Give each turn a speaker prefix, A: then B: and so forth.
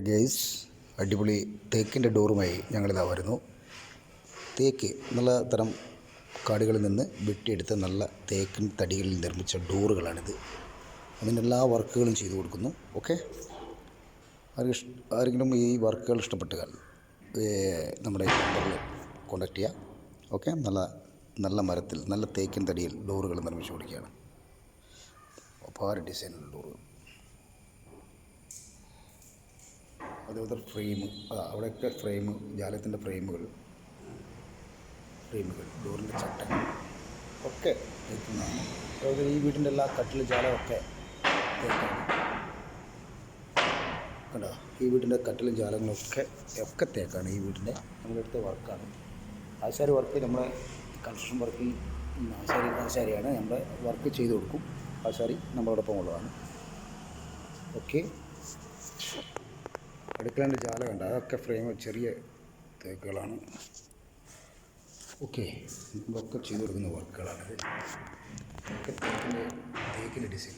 A: Guys, അടിപൊളി തേക്കിൻ്റെ ഡോറുമായി ഞങ്ങളിതാ വരുന്നു. തേക്ക് നല്ല തരം കാടുകളിൽ നിന്ന് വെട്ടിയെടുത്ത നല്ല തേക്കിൻ തടികളിൽ നിർമ്മിച്ച ഡോറുകളാണിത്. അതിൻ്റെ എല്ലാ വർക്കുകളും ചെയ്തു കൊടുക്കുന്നു. ഓക്കെ, ആരെങ്കിലും ഈ വർക്കുകൾ ഇഷ്ടപ്പെട്ടാൽ നമ്മുടെ നമ്പറിൽ കോൺടാക്ട് ചെയ്യുക. ഓക്കെ, നല്ല മരത്തിൽ നല്ല തേക്കിൻ തടിയിൽ ഡോറുകൾ നിർമ്മിച്ചു കൊടുക്കുകയാണ്. അപാര ഡിസൈനുള്ള ഡോറുകൾ. അതേപോലെ ഫ്രെയിം, അവിടെയൊക്കെ ഫ്രെയിം, ജാലത്തിൻ്റെ ഫ്രെയിമുകൾ, ഡോറിൻ്റെ ചട്ടങ്ങൾ ഒക്കെ തേക്കുന്നതാണ്. അതുപോലെ ഈ വീടിൻ്റെ എല്ലാ കട്ടിൽ ജാലമൊക്കെ തേക്കാണ്. കണ്ടോ, ഈ വീടിൻ്റെ കട്ടിലും ജാലങ്ങളൊക്കെ തേക്കാണ്. ഈ വീടിൻ്റെ നമ്മളെടുത്ത വർക്കാണ്. ആശാരി വർക്ക്, നമ്മൾ കൺസ്ട്രക്ഷൻ വർക്കിൽ ആശാരിയാണ് നമ്മൾ വർക്ക് ചെയ്ത് കൊടുക്കും. ആശാരി നമ്മളോടൊപ്പം ഉള്ളതാണ്. ഓക്കെ, അടുക്കളേൻ്റെ ജാല കണ്ട, അതൊക്കെ ഫ്രെയിം ചെറിയ തേക്കുകളാണ്. ഓക്കെ, നമ്മളൊക്കെ ചെയ്ത് കൊടുക്കുന്ന വർക്കുകളാണിത്. ഒക്കെ തേക്കിൻ്റെ ഡിസൈൻ.